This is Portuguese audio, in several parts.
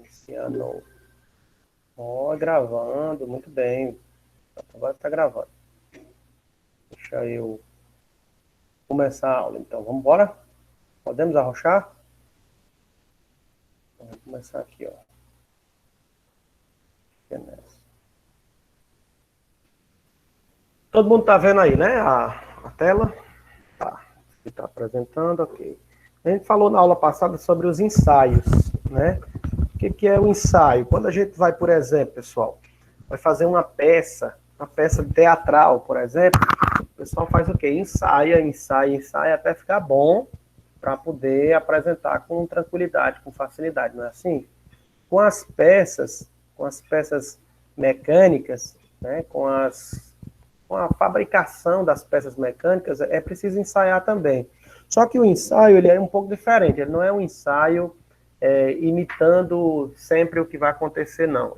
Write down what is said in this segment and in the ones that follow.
Iniciando. Ó, gravando, muito bem. Agora está gravando. Deixa eu começar a aula, então. Vamos embora? Podemos arrochar? Vamos começar aqui, ó. Todo mundo está vendo aí, né? A tela? Tá. Está apresentando, ok. A gente falou na aula passada sobre os ensaios, né? O que é o ensaio? Quando a gente vai, por exemplo, pessoal, vai fazer uma peça teatral, por exemplo, o pessoal faz o quê? Ensaia, ensaia, ensaia até ficar bom para poder apresentar com tranquilidade, com facilidade, não é assim? Com as peças mecânicas, né, com a fabricação das peças mecânicas, é preciso ensaiar também. Só que o ensaio ele é um pouco diferente, ele não é um ensaio imitando sempre o que vai acontecer, não.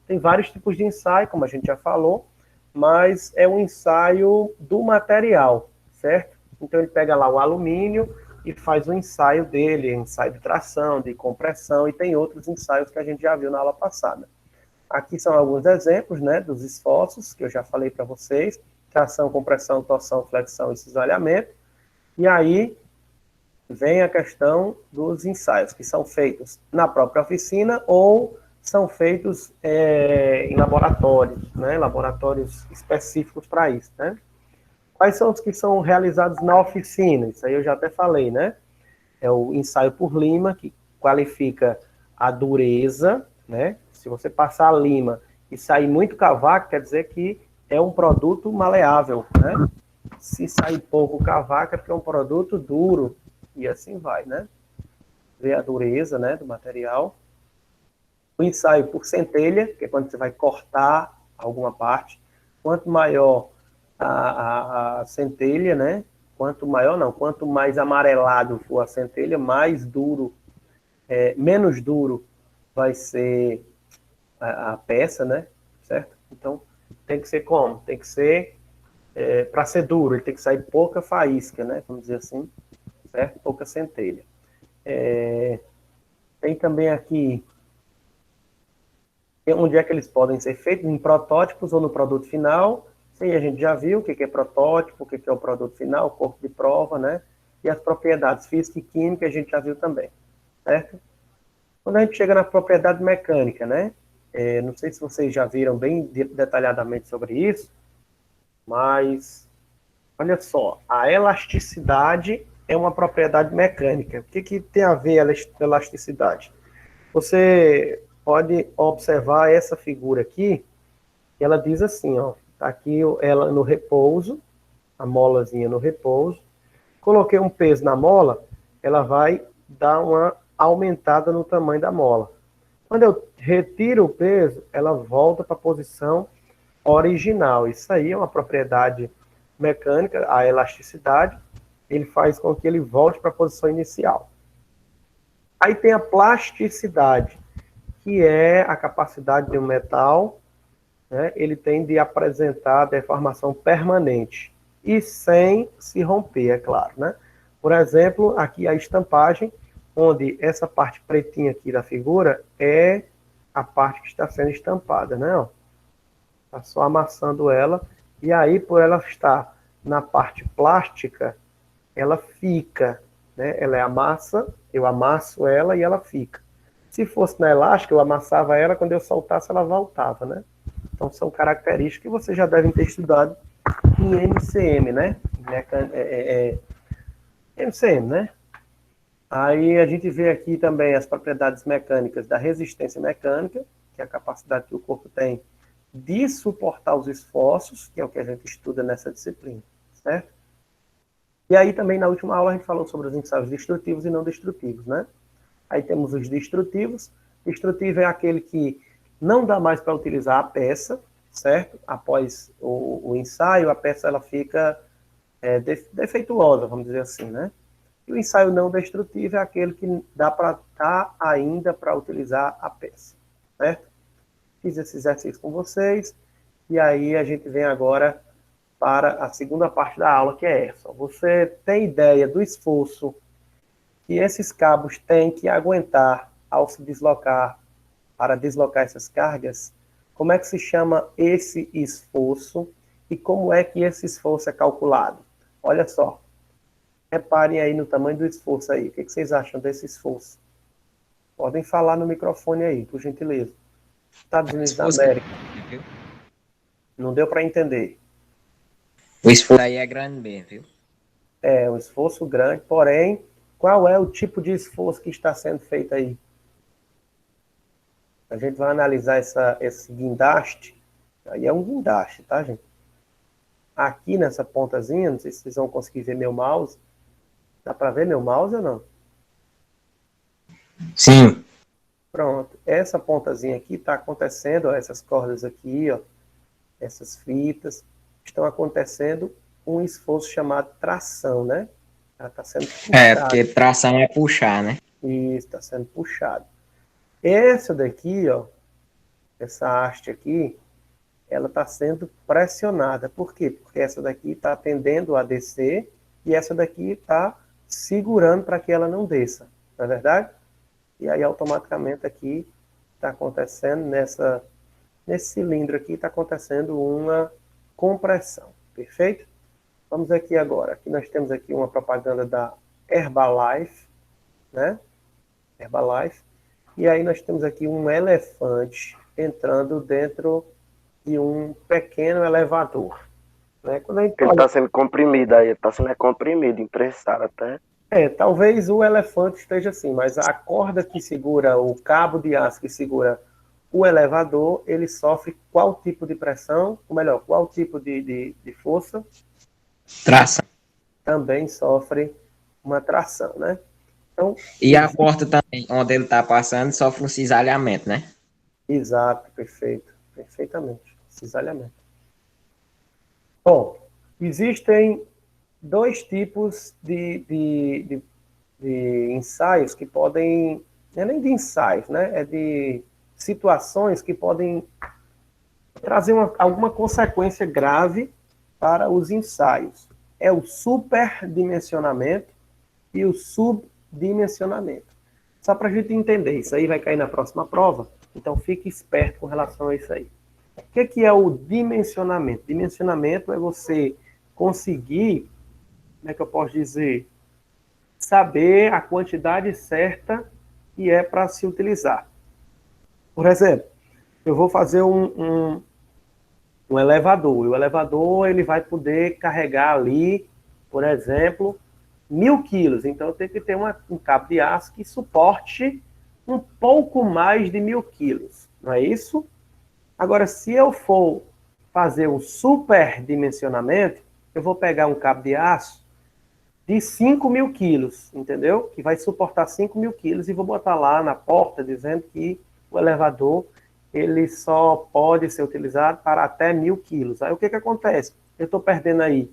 Tem vários tipos de ensaio, como a gente já falou, mas é um ensaio do material, certo? Então ele pega lá o alumínio e faz o ensaio dele, ensaio de tração, de compressão, e tem outros ensaios que a gente já viu na aula passada. Aqui são alguns exemplos, né, dos esforços que eu já falei para vocês: tração, compressão, torção, flexão e cisalhamento. E aí vem a questão dos ensaios, que são feitos na própria oficina ou são feitos em laboratórios, né, laboratórios específicos para isso, né? Quais são os que são realizados na oficina? Isso aí eu já até falei, né? É o ensaio por lima, que qualifica a dureza, né? Se você passar a lima e sair muito cavaco, quer dizer que é um produto maleável, né? Se sair pouco cavaco, é porque é um produto duro, e assim vai, né? Ver a dureza, né, do material. O ensaio por centelha, que é quando você vai cortar alguma parte. Quanto maior a centelha, né? Quanto mais amarelado for a centelha, mais duro, menos duro vai ser a peça, né? Certo? Então, tem que ser como? Tem que ser, para ser duro, ele tem que sair pouca faísca, né? Vamos dizer assim, certo? Pouca centelha. Tem também aqui onde é que eles podem ser feitos, em protótipos ou no produto final. Isso aí a gente já viu o que é protótipo, o que é o produto final, o corpo de prova, né? E as propriedades física e química a gente já viu também, certo? Quando a gente chega na propriedade mecânica, né? Não sei se vocês já viram bem detalhadamente sobre isso, mas olha só, a elasticidade é uma propriedade mecânica. O que tem a ver a elasticidade? Você pode observar essa figura aqui, que ela diz assim, ó, tá aqui ela no repouso, a molazinha no repouso. Coloquei um peso na mola, ela vai dar uma aumentada no tamanho da mola. Quando eu retiro o peso, ela volta para a posição original. Isso aí é uma propriedade mecânica, a elasticidade. Ele faz com que ele volte para a posição inicial. Aí tem a plasticidade, que é a capacidade de um metal, né, ele tem de apresentar deformação permanente e sem se romper, é claro, né? Por exemplo, aqui a estampagem, onde essa parte pretinha aqui da figura é a parte que está sendo estampada, né? Está só amassando ela, e aí, por ela estar na parte plástica, ela fica, né? Ela é a massa, eu amasso ela e ela fica. Se fosse na elástica, eu amassava ela, quando eu soltasse, ela voltava, né? Então, são características que vocês já devem ter estudado em MCM, né? MCM, né? Aí a gente vê aqui também as propriedades mecânicas da resistência mecânica, que é a capacidade que o corpo tem de suportar os esforços, que é o que a gente estuda nessa disciplina, certo? E aí também na última aula a gente falou sobre os ensaios destrutivos e não destrutivos, né? Aí temos os destrutivos. Destrutivo é aquele que não dá mais para utilizar a peça, certo? Após o ensaio, a peça ela fica defeituosa, vamos dizer assim, né? E o ensaio não destrutivo é aquele que dá para dar ainda para utilizar a peça, certo? Fiz esse exercício com vocês, e aí a gente vem agora para a segunda parte da aula, que é essa. Você tem ideia do esforço que esses cabos têm que aguentar ao se deslocar, para deslocar essas cargas, como é que se chama esse esforço e como é que esse esforço é calculado? Olha só, reparem aí no tamanho do esforço aí. O que vocês acham desse esforço? Podem falar no microfone aí, por gentileza. Estados Unidos da Esforço, América. Não deu para entender. o esforço aí é grande mesmo, viu? É um esforço grande, porém, qual é o tipo de esforço que está sendo feito aí? A gente vai analisar esse guindaste. Aí é um guindaste, tá, gente? Aqui nessa pontazinha, não sei se vocês vão conseguir ver meu mouse. Dá para ver meu mouse ou não? Sim. Pronto. Essa pontazinha aqui está acontecendo, ó, essas cordas aqui, ó, essas fitas, estão acontecendo um esforço chamado tração, né? Ela está sendo É, puxada. porque tração é puxar, né? Isso, está sendo puxado. Essa daqui, ó, essa haste aqui, ela está sendo pressionada. Por quê? Porque essa daqui está tendendo a descer e essa daqui está segurando para que ela não desça. Não é verdade? E aí, automaticamente, aqui está acontecendo, nesse cilindro aqui, está acontecendo uma compressão. Perfeito? Vamos aqui agora. Aqui nós temos aqui uma propaganda da Herbalife, né? Herbalife. E aí nós temos aqui um elefante entrando dentro de um pequeno elevador. Né? Quando a gente Ele olha, está sendo comprimido aí, está sendo comprimido, imprensado até. talvez o elefante esteja assim, mas a corda que segura, o cabo de aço que segura o elevador, ele sofre qual tipo de pressão? Ou melhor, qual tipo de força? Tração. Também sofre uma tração, né? Então, E a porta também, onde ele tá passando, sofre um cisalhamento, né? exato, perfeito, perfeitamente, cisalhamento. Bom, existem dois tipos de ensaios que podem, não é nem de ensaios, né? É de situações que podem trazer alguma consequência grave para os ensaios. É o superdimensionamento e o subdimensionamento. Só para a gente entender, isso aí vai cair na próxima prova, então fique esperto com relação a isso aí. O que é o dimensionamento? Dimensionamento é você conseguir, como é que eu posso dizer, saber a quantidade certa que é para se utilizar. Por exemplo, eu vou fazer um elevador, e o elevador ele vai poder carregar ali, por exemplo, 1.000 quilos. Então eu tenho que ter um cabo de aço que suporte um pouco mais de 1.000 quilos, não é isso? Agora, se eu for fazer um superdimensionamento, eu vou pegar um cabo de aço de 5.000 quilos, entendeu? Que vai suportar 5.000 quilos e vou botar lá na porta dizendo que o elevador ele só pode ser utilizado para até 1.000 quilos. Aí o que acontece? Eu estou perdendo aí,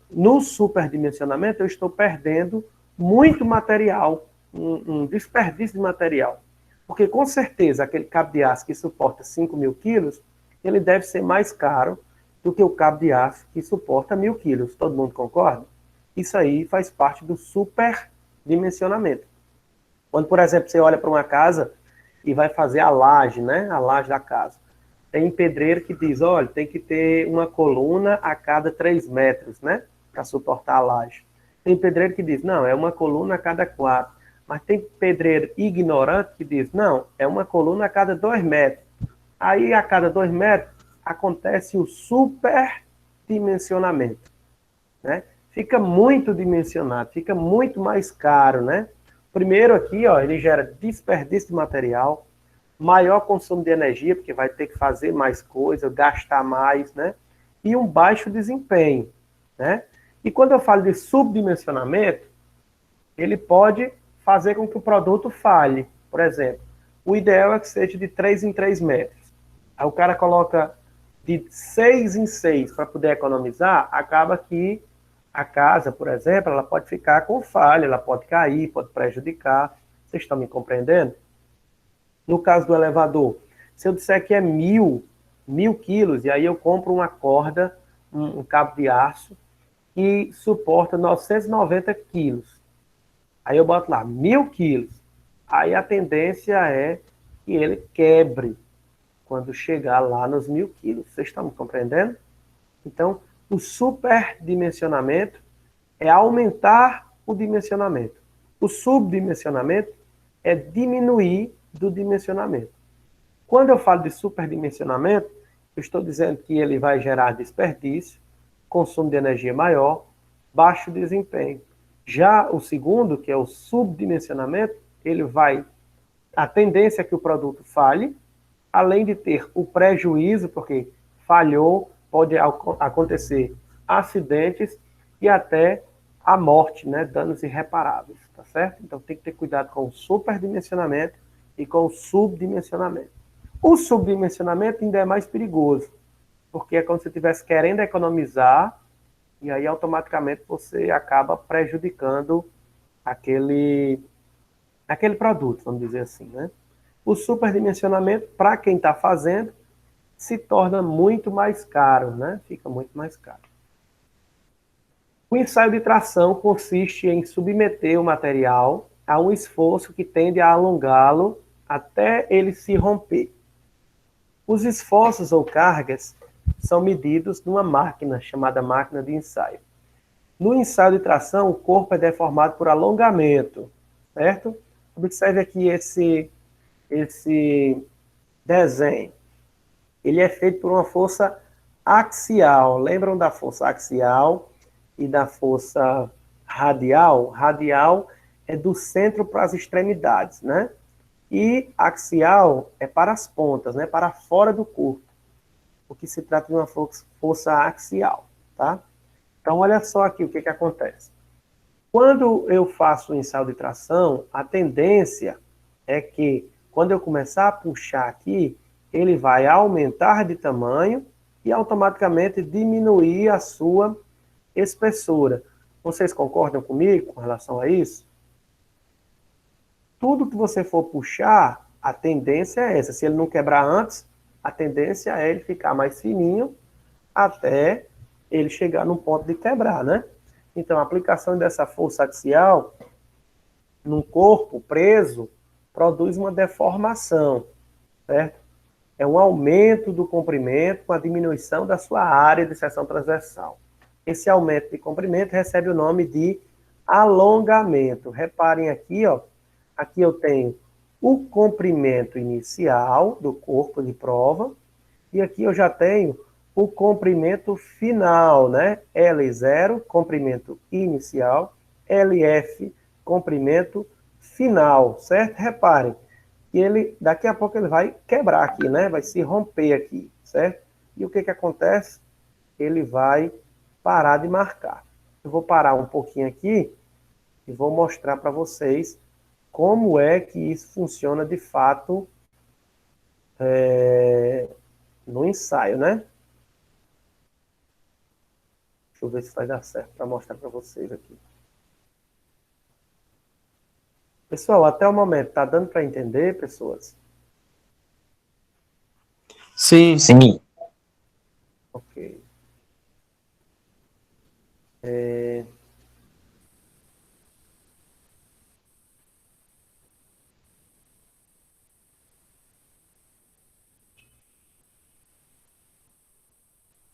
no superdimensionamento, eu estou perdendo muito material, um desperdício de material. Porque com certeza aquele cabo de aço que suporta 5.000 quilos, ele deve ser mais caro do que o cabo de aço que suporta 1.000 quilos. Todo mundo concorda? Isso aí faz parte do superdimensionamento. Quando, por exemplo, você olha para uma casa e vai fazer a laje, né? A laje da casa. Tem pedreiro que diz, olha, tem que ter uma coluna a cada 3 metros, né? Para suportar a laje. Tem pedreiro que diz, não, é uma coluna a cada 4. Mas tem pedreiro ignorante que diz, não, é uma coluna a cada 2 metros. Aí, a cada 2 metros, acontece o superdimensionamento, né? Fica muito dimensionado, fica muito mais caro, né? Primeiro aqui, ó, ele gera desperdício de material, maior consumo de energia, porque vai ter que fazer mais coisa, gastar mais, né? E um baixo desempenho, né? E quando eu falo de subdimensionamento, ele pode fazer com que o produto falhe. Por exemplo, o ideal é que seja de 3 em 3 metros. Aí o cara coloca de 6 em 6 para poder economizar, acaba que a casa, por exemplo, ela pode ficar com falha, ela pode cair, pode prejudicar. Vocês estão me compreendendo? No caso do elevador, se eu disser que é 1.000 quilos, e aí eu compro uma corda, um cabo de aço, que suporta 990 quilos. Aí eu boto lá, 1.000 quilos. aí a tendência é que ele quebre quando chegar lá nos 1.000 quilos. Vocês estão me compreendendo? Então, o superdimensionamento é aumentar o dimensionamento. O subdimensionamento é diminuir do dimensionamento. Quando eu falo de superdimensionamento, eu estou dizendo que ele vai gerar desperdício, consumo de energia maior, baixo desempenho. Já o segundo, que é o subdimensionamento, a tendência é que o produto falhe, além de ter o prejuízo, porque falhou, pode acontecer acidentes e até a morte, né? Danos irreparáveis, tá certo? Então tem que ter cuidado com o superdimensionamento e com o subdimensionamento. O subdimensionamento ainda é mais perigoso, porque é como se você estivesse querendo economizar e aí automaticamente você acaba prejudicando aquele produto, vamos dizer assim, né? O superdimensionamento, para quem está fazendo, se torna muito mais caro, né? Fica muito mais caro. O ensaio de tração consiste em submeter o material a um esforço que tende a alongá-lo até ele se romper. Os esforços ou cargas são medidos numa máquina chamada máquina de ensaio. No ensaio de tração, o corpo é deformado por alongamento, certo? Observe aqui esse desenho. Ele é feito por uma força axial. Lembram da força axial e da força radial? Radial é do centro para as extremidades, né? E axial é para as pontas, né? Para fora do corpo. O que se trata de uma força axial, tá? Então, olha só aqui o que acontece. Quando eu faço o ensaio de tração, a tendência é que, quando eu começar a puxar aqui, ele vai aumentar de tamanho e automaticamente diminuir a sua espessura. Vocês concordam comigo com relação a isso? Tudo que você for puxar, a tendência é essa. Se ele não quebrar antes, a tendência é ele ficar mais fininho até ele chegar num ponto de quebrar, né? Então, a aplicação dessa força axial num corpo preso produz uma deformação, certo? É um aumento do comprimento com a diminuição da sua área de seção transversal. Esse aumento de comprimento recebe o nome de alongamento. Reparem aqui, ó, aqui eu tenho o comprimento inicial do corpo de prova e aqui eu já tenho o comprimento final, né? L0, comprimento inicial, LF, comprimento final, certo? Reparem que ele, daqui a pouco ele vai quebrar aqui, né? Vai se romper aqui, certo? E o que acontece? Ele vai parar de marcar. Eu vou parar um pouquinho aqui e vou mostrar para vocês como é que isso funciona de fato no ensaio, né? Deixa eu ver se vai dar certo para mostrar para vocês aqui. Pessoal, até o momento, tá dando para entender, pessoas? Sim. Sim. Ok. É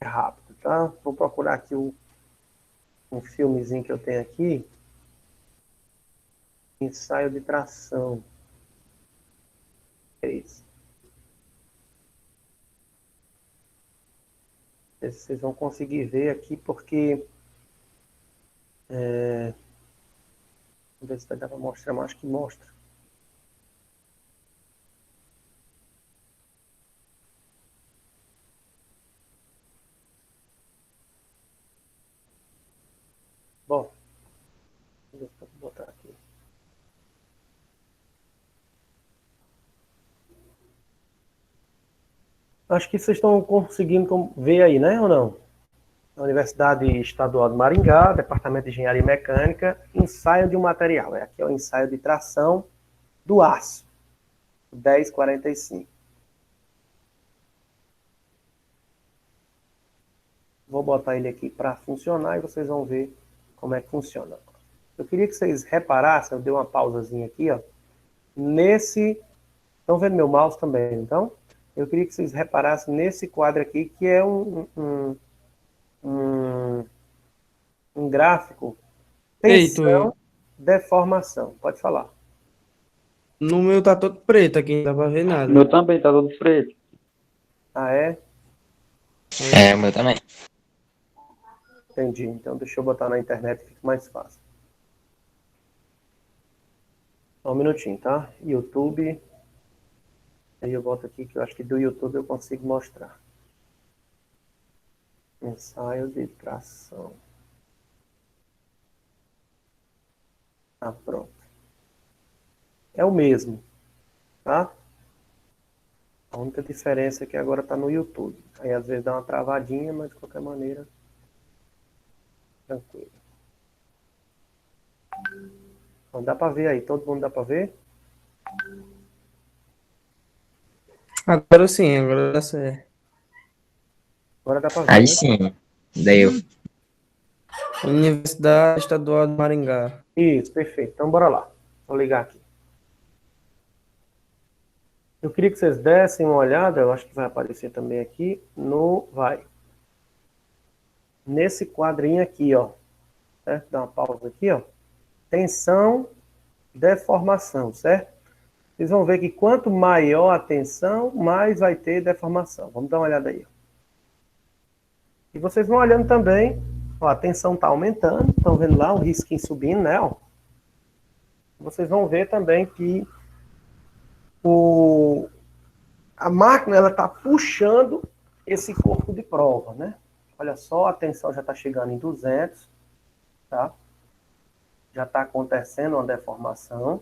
rápido, tá? Vou procurar aqui um filmezinho que eu tenho aqui. Ensaio de tração. É isso. Vocês vão conseguir ver aqui porque... Vamos ver se vai dar para mostrar, mas acho que mostra. Bom, deixa eu botar aqui. Acho que vocês estão conseguindo ver aí, né, ou não? Na Universidade Estadual de Maringá, Departamento de Engenharia Mecânica, ensaio de um material. Aqui é o ensaio de tração do aço, 1045. Vou botar ele aqui para funcionar e vocês vão ver como é que funciona. Eu queria que vocês reparassem, eu dei uma pausazinha aqui, ó. nesse... Estão vendo meu mouse também, então? Eu queria que vocês reparassem nesse quadro aqui, que é um, um gráfico Heitor, tensão, deformação. Pode falar. no meu tá todo preto aqui, não dá pra ver O nada. meu também tá todo preto. Ah, é? É, o meu também. Entendi. Então deixa eu botar na internet que fica mais fácil. Só um minutinho, tá? YouTube. Aí eu boto aqui que eu acho que do YouTube eu consigo mostrar. Ensaio de tração. Ah, pronto. É o mesmo, tá? A única diferença é que agora tá no YouTube. Aí às vezes dá uma travadinha, mas de qualquer maneira, tranquilo. Então, dá pra ver aí, todo mundo dá pra ver? Agora sim, agora dá certo. Agora dá pra ver, Aí né? sim, deu. Universidade Estadual de Maringá. Isso, perfeito. Então bora lá. Vou ligar aqui. Eu queria que vocês dessem uma olhada, eu acho que vai aparecer também aqui, nesse quadrinho aqui, ó. Certo? Dá uma pausa aqui, ó. Tensão, deformação, certo? Vocês vão ver que quanto maior a tensão, mais vai ter deformação. Vamos dar uma olhada aí. E vocês vão olhando também, ó, a tensão está aumentando, estão vendo lá o risquinho subindo, né? Ó. Vocês vão ver também que a máquina ela está puxando esse corpo de prova, né? Olha só, a tensão já está chegando em 200, tá? Já está acontecendo uma deformação.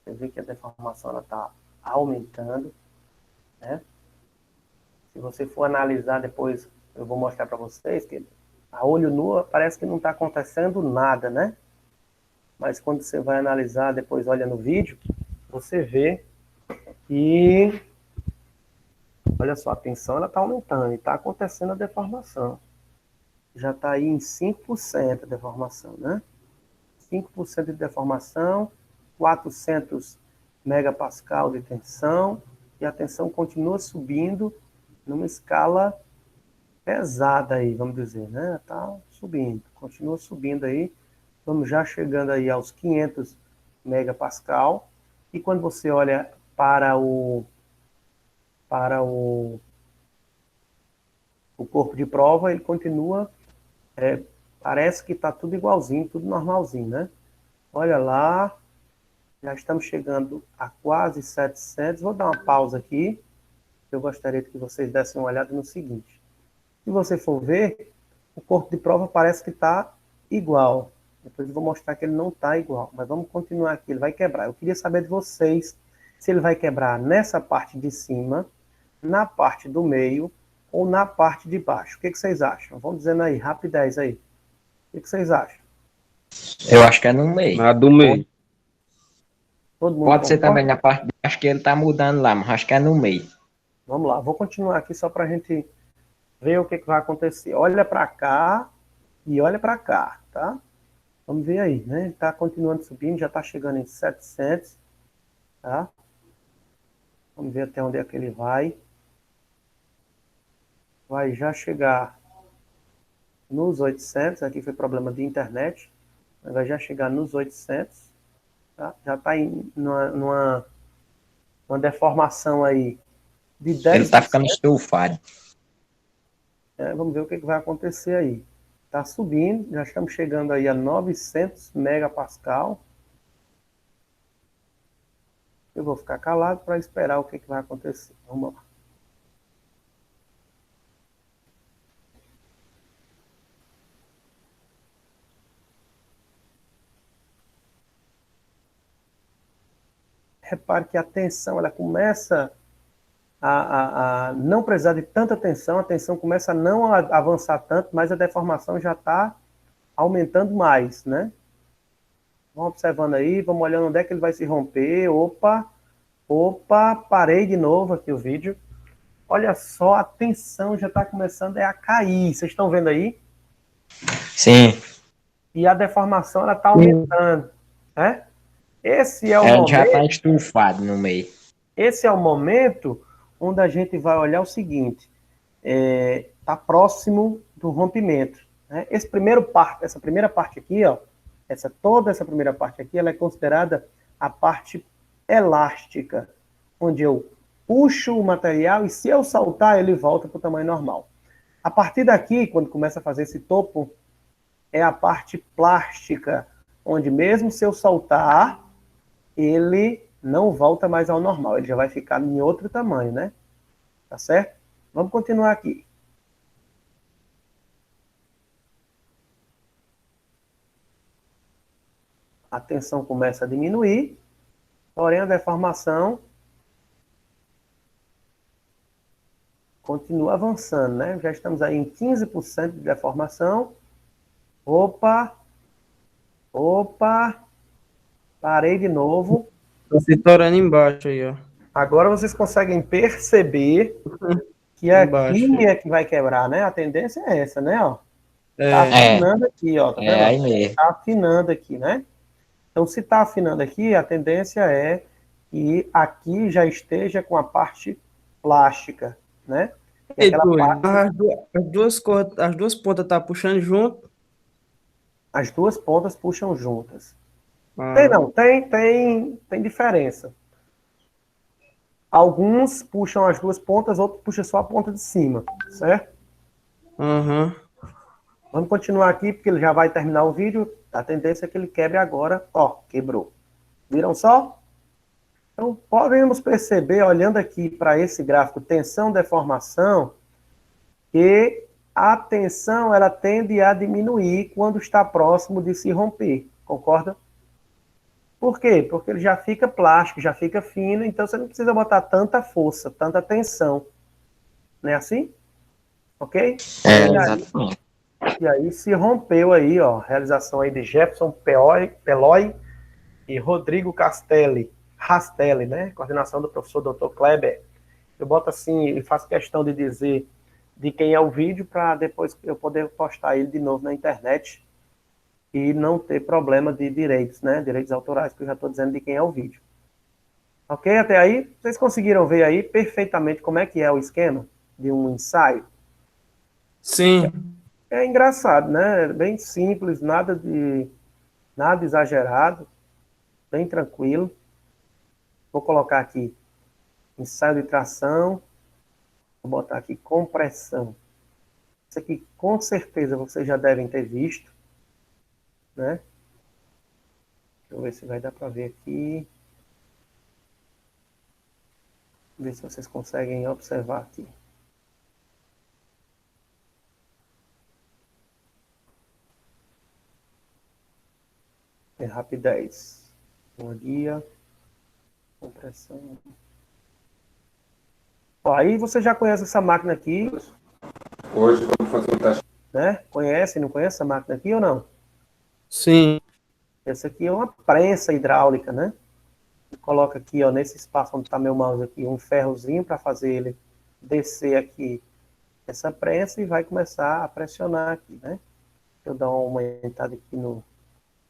Você vê que a deformação está aumentando, né? Se você for analisar depois, eu vou mostrar para vocês que a olho nu parece que não está acontecendo nada, né? Mas quando você vai analisar, depois olha no vídeo, você vê que, olha só, a tensão está aumentando e está acontecendo a deformação. Já está aí em 5% a deformação, né? 5% de deformação, 400 megapascal de tensão, e a tensão continua subindo numa escala pesada aí, vamos dizer, né? Tá subindo, continua subindo aí. Vamos já chegando aí aos 500 megapascal. E quando você olha para o corpo de prova, ele continua, parece que está tudo igualzinho, tudo normalzinho, né? Olha lá, já estamos chegando a quase 700. Vou dar uma pausa aqui. Eu gostaria que vocês dessem uma olhada no seguinte. Se você for ver, o corpo de prova parece que está igual. Depois eu vou mostrar que ele não está igual. Mas vamos continuar aqui, ele vai quebrar. Eu queria saber de vocês se ele vai quebrar nessa parte de cima, na parte do meio ou na parte de baixo. O que vocês acham? Vamos dizendo aí, rapidez aí. O que vocês acham? Eu acho que é no meio. A do meio. Todo mundo Pode ser também concorda? na parte de baixo que ele tá mudando lá, mas acho que é no meio. Vamos lá, vou continuar aqui só para a gente ver o que vai acontecer. Olha para cá e olha para cá, tá? Vamos ver aí, né? Ele está continuando subindo, já está chegando em 700, tá? Vamos ver até onde é que ele vai. Vai já chegar nos 800, aqui foi problema de internet, mas vai já chegar nos 800, tá? Já está numa deformação aí de Ele tá ficando 10%. estufado. Vamos ver o que vai acontecer aí. Está subindo, já estamos chegando aí a 900 megapascal. Eu vou ficar calado para esperar o que vai acontecer. Vamos lá. Repare que a tensão ela começa a não precisar de tanta tensão, a tensão começa a não avançar tanto, mas a deformação já está aumentando mais, né? Vamos observando aí, vamos olhando onde é que ele vai se romper. Opa, parei de novo aqui o vídeo. Olha só, a tensão já está começando a cair. Vocês estão vendo aí? Sim. E a deformação ela está aumentando, né? Esse é o Ela já tá momento, estufado no meio. esse é o momento onde a gente vai olhar o seguinte, está próximo do rompimento, né? Essa primeira parte aqui, ó, toda essa primeira parte aqui, ela é considerada a parte elástica, onde eu puxo o material e se eu soltar, ele volta para o tamanho normal. A partir daqui, quando começa a fazer esse topo, é a parte plástica, onde mesmo se eu soltar, ele não volta mais ao normal, ele já vai ficar em outro tamanho, né? Tá certo? Vamos continuar aqui. A tensão começa a diminuir, porém a deformação continua avançando, né? Já estamos aí em 15% de deformação. Opa, parei de novo. Tá se torando embaixo aí, ó. Agora vocês conseguem perceber que Embaixo. aqui é que vai quebrar, né? A tendência é essa, né? Ó, tá É, afinando aqui, ó, tá vendo? É aí mesmo. Tá afinando aqui, né? Então, se tá afinando aqui, a tendência é que aqui já esteja com a parte plástica, né? E ei, aquela doido. parte, Mas as duas pontas tá puxando junto. as duas pontas puxam juntas. Tem Ah, não, tem diferença. Alguns puxam as duas pontas, outros puxam só a ponta de cima, certo? aham. Vamos continuar aqui, porque ele já vai terminar o vídeo. A tendência é que ele quebre agora. Ó, quebrou. Viram só? Então, podemos perceber, olhando aqui para esse gráfico tensão-deformação, que a tensão ela tende a diminuir quando está próximo de se romper. Concorda? Por quê? Porque ele já fica plástico, já fica fino, então você não precisa botar tanta força, tanta tensão. Não é assim? Ok? Exatamente. E aí se rompeu aí, ó, realização aí de Jefferson Peloy e Rodrigo Rastelli, né? Coordenação do professor Dr. Kleber. Eu boto assim, e faço questão de dizer de quem é o vídeo para depois eu poder postar ele de novo na internet e não ter problema de direitos, né? Direitos autorais, que eu já estou dizendo de quem é o vídeo. Ok? Até aí, vocês conseguiram ver aí perfeitamente como é que é o esquema de um ensaio? Sim. É engraçado, né? Bem simples, nada exagerado, bem tranquilo. Vou colocar aqui ensaio de tração, vou botar aqui compressão. Isso aqui com certeza vocês já devem ter visto, né? Deixa eu ver se vai dar para ver aqui. Ver se vocês conseguem observar aqui. É rapidez. Uma guia, compressão. Ó, aí você já conhece essa máquina aqui, Hoje vamos fazer um teste. né? Conhece, não conhece essa máquina aqui ou não? Sim. Essa aqui é uma prensa hidráulica, né? Coloca aqui, ó, nesse espaço onde está meu mouse aqui, um ferrozinho para fazer ele descer aqui essa prensa e vai começar a pressionar aqui, né? Eu dar uma aumentada aqui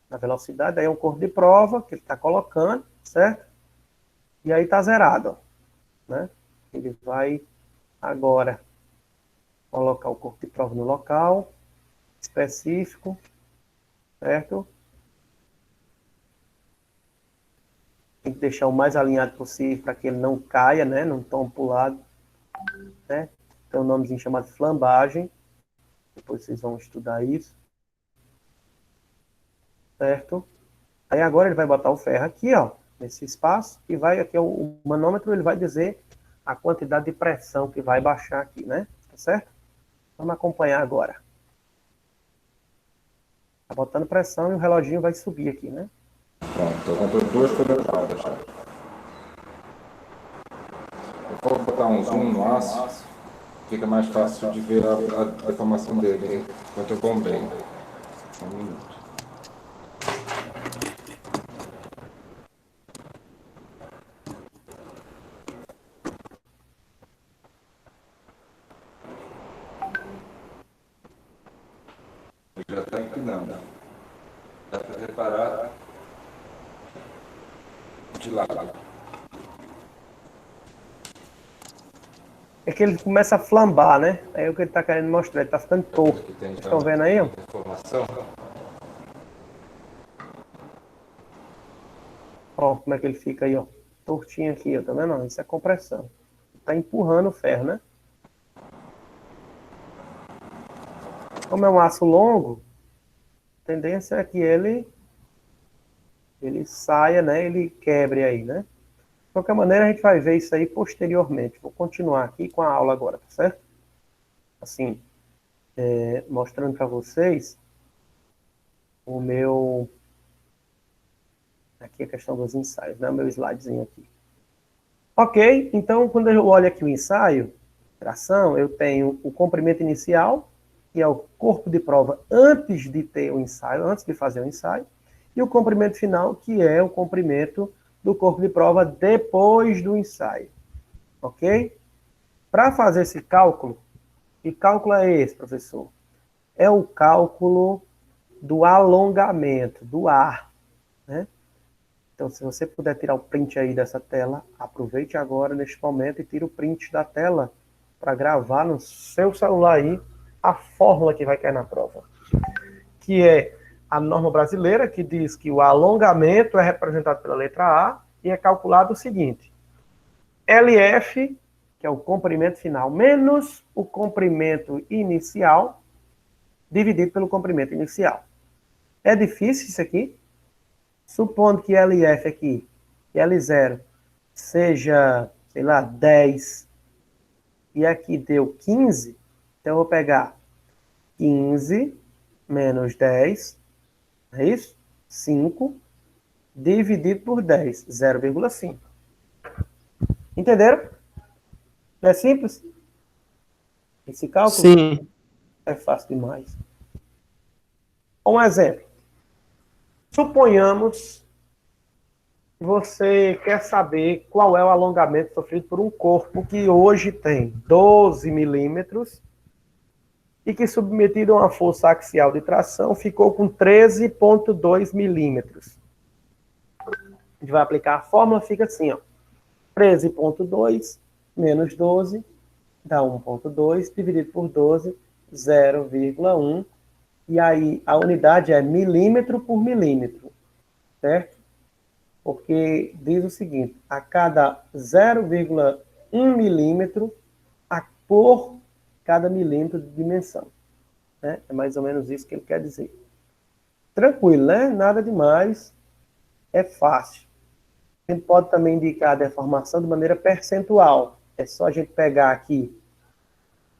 na velocidade, aí é um corpo de prova que ele está colocando, certo? E aí está zerado, ó, né? Ele vai agora colocar o corpo de prova no local específico, certo? Tem que deixar o mais alinhado possível para que ele não caia, né? Não tome para o lado, né? Tem um nomezinho chamado flambagem. Depois vocês vão estudar isso. Certo? Aí agora ele vai botar o ferro aqui, ó, nesse espaço, e vai aqui, o manômetro, ele vai dizer a quantidade de pressão que vai baixar aqui, né? Tá certo? Vamos acompanhar agora. Tá botando pressão e o reloginho vai subir aqui, né? Pronto, estou comprando duas toneladas já. Eu vou botar um zoom no aço, fica mais fácil de ver a deformação dele, hein? Enquanto eu bombeio. Só um minuto. Ele já está empinando. Dá para reparar de lado. É que ele começa a flambar, né? É o que ele está querendo mostrar, ele está ficando torto. Aqui tem Vocês estão vendo aí, ó? informação. Ó, como é que ele fica aí, ó. Tortinho aqui, ó, tá vendo? Isso é compressão. Tá empurrando o ferro, né? Como é um aço longo, a tendência é que ele saia, né? Ele quebre aí, né? De qualquer maneira, a gente vai ver isso aí posteriormente. Vou continuar aqui com a aula agora, tá certo? Assim, mostrando para vocês o meu... Aqui a questão dos ensaios, né? O meu slidezinho aqui. Ok, então quando eu olho aqui o ensaio, tração, eu tenho o comprimento inicial, que é o corpo de prova antes de ter o ensaio, antes de fazer o ensaio, e o comprimento final, que é o comprimento do corpo de prova depois do ensaio. Ok? Para fazer esse cálculo, que cálculo é esse, professor? É o cálculo do alongamento, do ar, né? Então, se você puder tirar o print aí dessa tela, aproveite agora, neste momento, e tire o print da tela para gravar no seu celular aí a fórmula que vai cair na prova. Que é a norma brasileira, que diz que o alongamento é representado pela letra A e é calculado o seguinte: LF, que é o comprimento final, menos o comprimento inicial, dividido pelo comprimento inicial. É difícil isso aqui? Supondo que LF aqui, que L0, seja, sei lá, 10, e aqui deu 15, então eu vou pegar 15 menos 10, é isso? 5, dividido por 10, 0,5. Entenderam? Não é simples? Esse cálculo Sim. é fácil demais. Um exemplo. Suponhamos que você quer saber qual é o alongamento sofrido por um corpo que hoje tem 12 milímetros e que, submetido a uma força axial de tração, ficou com 13,2 milímetros. A gente vai aplicar a fórmula, fica assim, ó. 13,2 menos 12 dá 1,2, dividido por 12, 0,1. E aí a unidade é milímetro por milímetro, certo? Porque diz o seguinte: a cada 0,1 milímetro por cada milímetro de dimensão. Né? É mais ou menos isso que ele quer dizer. Tranquilo, né? Nada demais. É fácil. A gente pode também indicar a deformação de maneira percentual. É só a gente pegar aqui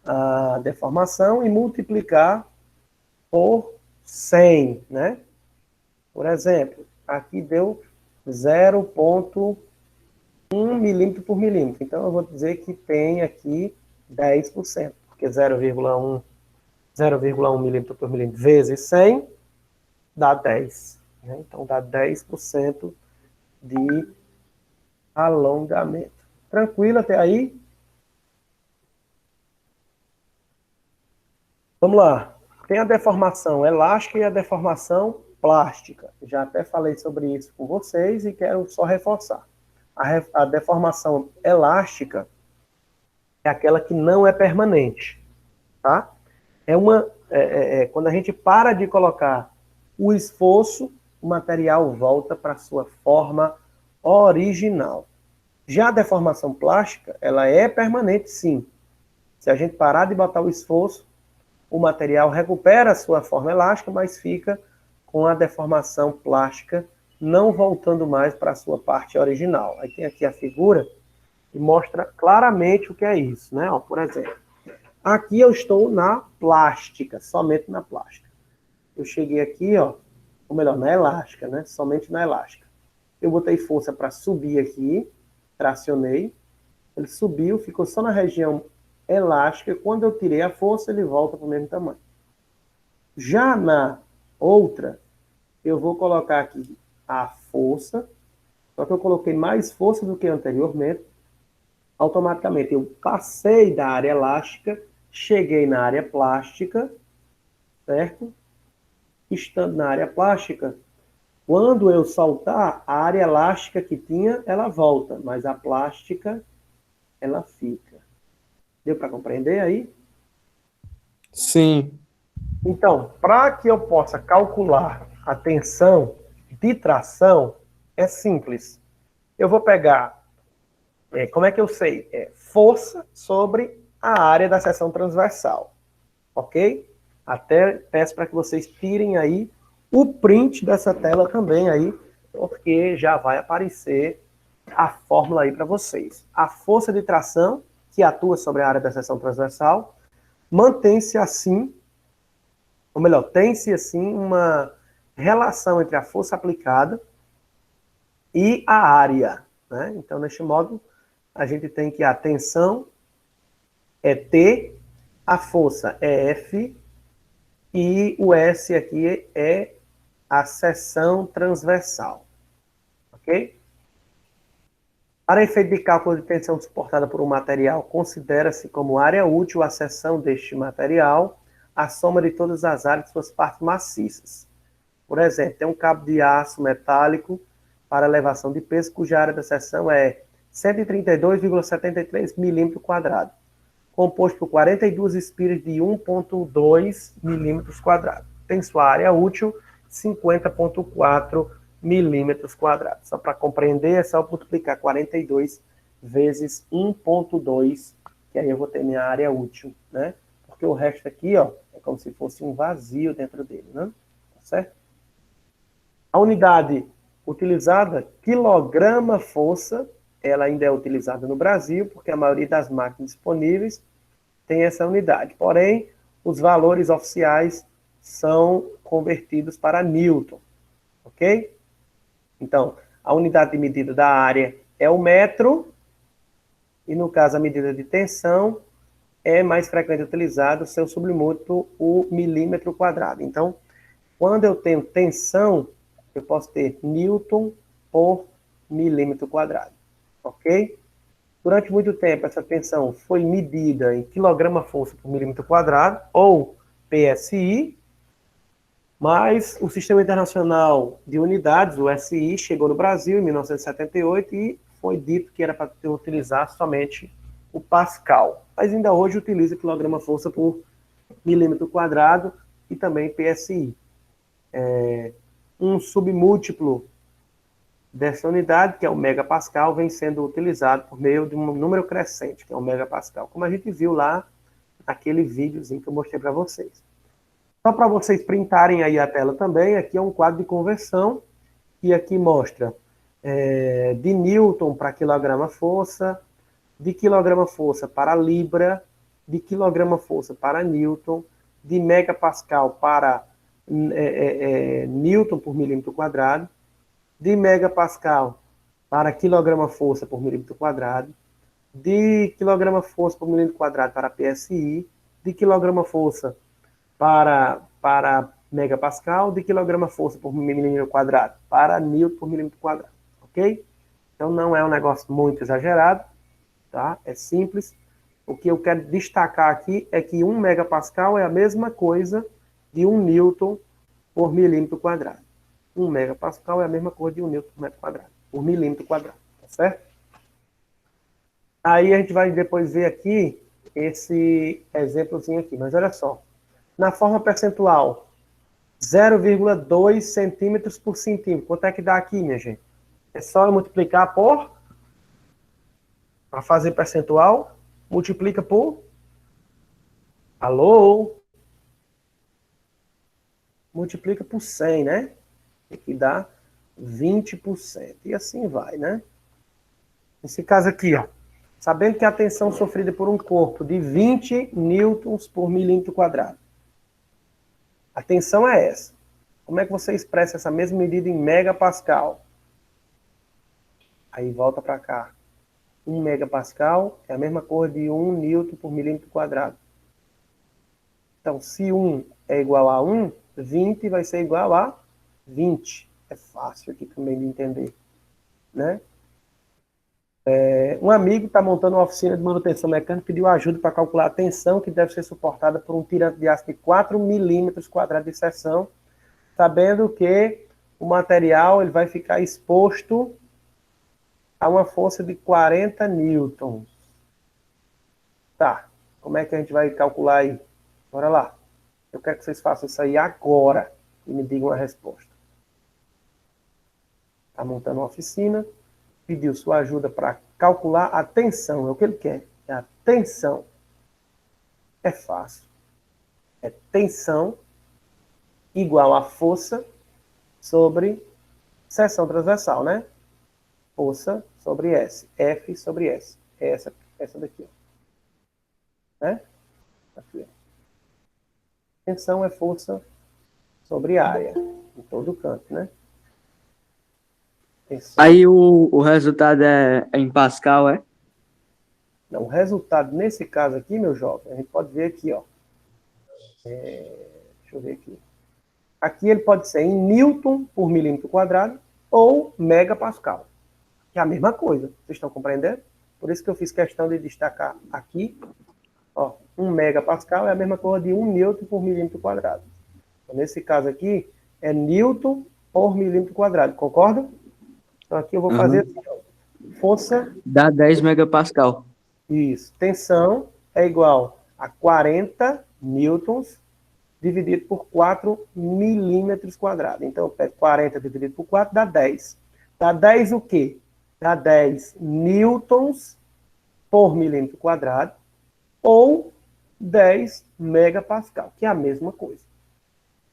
a deformação e multiplicar por 100, né? Por exemplo, aqui deu 0,1 milímetro por milímetro. Então, eu vou dizer que tem aqui 10%, porque 0,1 milímetro por milímetro vezes 100 dá 10. Né? Então, dá 10% de alongamento. Tranquilo até aí? Vamos lá. Tem a deformação elástica e a deformação plástica. Já até falei sobre isso com vocês e quero só reforçar. A deformação elástica é aquela que não é permanente, tá? Quando a gente para de colocar o esforço, o material volta para sua forma original. Já a deformação plástica, ela é permanente, sim. Se a gente parar de botar o esforço, o material recupera a sua forma elástica, mas fica com a deformação plástica, não voltando mais para a sua parte original. Aí tem aqui a figura que mostra claramente o que é isso, né? Ó, por exemplo, aqui eu estou na plástica, somente na plástica. Eu cheguei aqui, ó, ou melhor, na elástica, né? Somente na elástica. Eu botei força para subir aqui, tracionei, ele subiu, ficou só na região elástica. Quando eu tirei a força, ele volta para o mesmo tamanho. Já na outra, eu vou colocar aqui a força, só que eu coloquei mais força do que anteriormente. Automaticamente eu passei da área elástica, cheguei na área plástica, certo? Estando na área plástica, Quando eu soltar, a área elástica que tinha, ela volta, mas a plástica, ela fica. Deu para compreender aí? Sim. Então, para que eu possa calcular a tensão de tração, é simples. Eu vou pegar, como é que eu sei? Força sobre a área da seção transversal, ok? Até peço para que vocês tirem aí o print dessa tela também aí, porque já vai aparecer a fórmula aí para vocês. A força de tração, que atua sobre a área da seção transversal, mantém-se assim, ou melhor, tem-se assim uma relação entre a força aplicada e a área, né? Então, neste modo, a gente tem que a tensão é T, a força é F, e o S aqui é a seção transversal, ok? Para efeito de cálculo de tensão suportada por um material, considera-se como área útil a seção deste material, a soma de todas as áreas de suas partes maciças. Por exemplo, tem um cabo de aço metálico para elevação de peso, cuja área da seção é 132,73 milímetros quadrados, composto por 42 espiras de 1,2 milímetros quadrados. Tem sua área útil 50,4 milímetros quadrados. Só para compreender, é só multiplicar 42 vezes 1,2, que aí eu vou ter minha área útil, né? Porque o resto aqui, ó, é como se fosse um vazio dentro dele, né? Tá certo? A unidade utilizada, quilograma-força, ela ainda é utilizada no Brasil, porque a maioria das máquinas disponíveis tem essa unidade. Porém, os valores oficiais são convertidos para Newton, ok? Então, a unidade de medida da área é o metro, e no caso a medida de tensão é mais frequente utilizado o seu submúltiplo, o milímetro quadrado. Então, quando eu tenho tensão, eu posso ter Newton por milímetro quadrado, ok? Durante muito tempo, essa tensão foi medida em quilograma-força por milímetro quadrado, ou PSI, mas o Sistema Internacional de Unidades, o SI, chegou no Brasil em 1978 e foi dito que era para utilizar somente o Pascal. Mas ainda hoje utiliza quilograma-força por milímetro quadrado e também PSI. Um submúltiplo dessa unidade, que é o megapascal, vem sendo utilizado por meio de um número crescente, que é o megapascal, como a gente viu lá naquele videozinho que eu mostrei para vocês. Só para vocês printarem aí a tela também, aqui é um quadro de conversão, e aqui mostra de Newton para quilograma-força, de quilograma-força para libra, de quilograma-força para Newton, de megapascal para Newton por milímetro quadrado, de megapascal para quilograma-força por milímetro quadrado, de quilograma-força por milímetro quadrado para PSI, de quilograma-força para megapascal, de quilograma-força por milímetro quadrado para Newton por milímetro quadrado, ok? Então não é um negócio muito exagerado, tá? É simples. O que eu quero destacar aqui é que 1 megapascal é a mesma coisa de 1 Newton por milímetro quadrado. 1 megapascal é a mesma coisa de 1 Newton por metro quadrado, por milímetro quadrado, tá certo? Aí a gente vai depois ver aqui esse exemplozinho aqui, mas olha só. Na forma percentual, 0,2 centímetros por centímetro. Quanto é que dá aqui, minha gente? É só eu multiplicar por... Para fazer percentual, multiplica por... Alô? Multiplica por 100, né? Que dá 20%. E assim vai, né? Nesse caso aqui, ó. Sabendo que a tensão sofrida por um corpo de 20 newtons por milímetro quadrado. A tensão é essa. Como é que você expressa essa mesma medida em megapascal? Aí volta para cá. 1 megapascal é a mesma coisa de 1 newton por milímetro quadrado. Então, se 1 é igual a 1, 20 vai ser igual a 20. É fácil aqui também de entender, né? Um amigo está montando uma oficina de manutenção mecânica e pediu ajuda para calcular a tensão que deve ser suportada por um tirante de aço de 4 milímetros quadrados de seção, sabendo que o material ele vai ficar exposto a uma força de 40 newtons. Tá, como é que a gente vai calcular aí? Bora lá. Eu quero que vocês façam isso aí agora e me digam a resposta. Está montando uma oficina, pediu sua ajuda para calcular a tensão. É o que ele quer. É a tensão. É fácil. É tensão igual a força sobre seção transversal, né? Força sobre S. F sobre S. É essa daqui. Ó. Né? Aqui, ó. Tensão é força sobre área. Em todo canto, né? Tensão. Aí o resultado é em Pascal, é? Não, o resultado, nesse caso aqui, meu jovem, a gente pode ver aqui, ó. Deixa eu ver aqui. Aqui ele pode ser em Newton por milímetro quadrado ou megapascal, que é a mesma coisa. Vocês estão compreendendo? Por isso que eu fiz questão de destacar aqui, ó, 1 megapascal é a mesma coisa de 1 Newton por milímetro quadrado. Então, nesse caso aqui, é Newton por milímetro quadrado, concorda? Então aqui eu vou fazer assim, ó, força... Dá 10 megapascal. Isso. Tensão é igual a 40 newtons dividido por 4 milímetros quadrados. Então, eu pego 40 dividido por 4, dá 10. Dá 10 o quê? Dá 10 newtons por milímetro quadrado ou 10 megapascal, que é a mesma coisa.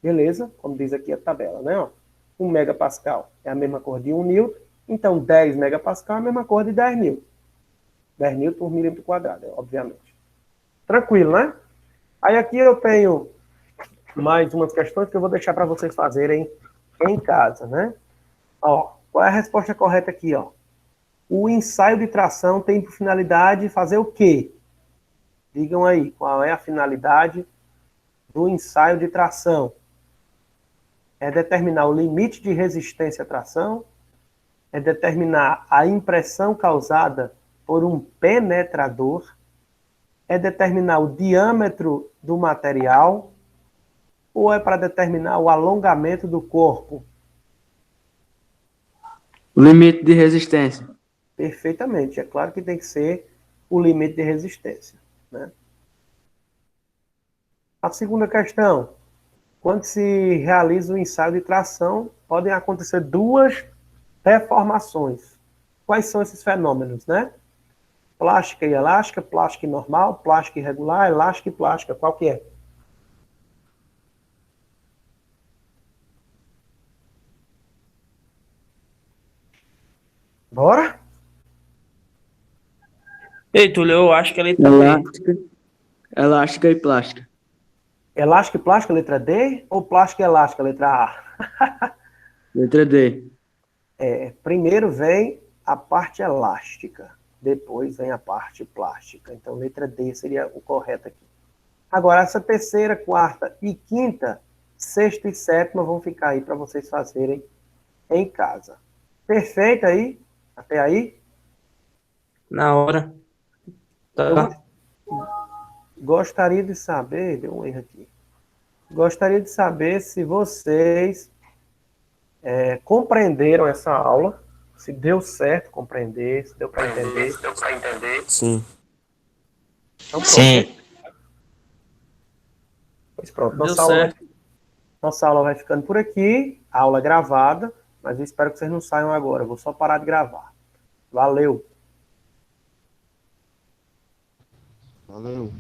Beleza? Como diz aqui a tabela, né? Ó, 1 megapascal é a mesma coisa de 1 newton, então 10 megapascal é a mesma coisa de 10 newton. 10 newton por milímetro quadrado, obviamente. Tranquilo, né? Aí aqui eu tenho mais umas questões que eu vou deixar para vocês fazerem em casa, né? Ó, qual é a resposta correta aqui, ó? O ensaio de tração tem por finalidade fazer o quê? Digam aí, qual é a finalidade do ensaio de tração? É determinar o limite de resistência à tração? É determinar a impressão causada por um penetrador? É determinar o diâmetro do material? Ou é para determinar o alongamento do corpo? O limite de resistência. Perfeitamente. É claro que tem que ser o limite de resistência, né? A segunda questão. Quando se realiza o ensaio de tração, podem acontecer duas deformações. Quais são esses fenômenos, né? Plástica e elástica, plástica e normal, plástica irregular, elástica e plástica. Qual que é? Bora? Ei, Túlio, eu acho que a letra D. Elástica e plástica. Elástica e plástica, letra D? Ou plástica e elástica, letra A? Letra D. Primeiro vem a parte elástica, depois vem a parte plástica. Então, letra D seria o correto aqui. Agora, essa terceira, quarta e quinta, sexta e sétima vão ficar aí para vocês fazerem em casa. Perfeito aí? Até aí? Na hora. Tá. Gostaria de saber, deu um erro aqui. Gostaria de saber se vocês compreenderam essa aula, se deu certo compreender, se deu para entender. Sim. Então, pronto. Sim. Pois pronto, Deu certo. nossa aula vai ficando por aqui, a aula gravada, mas eu espero que vocês não saiam agora, eu vou só parar de gravar. Valeu! Valeu.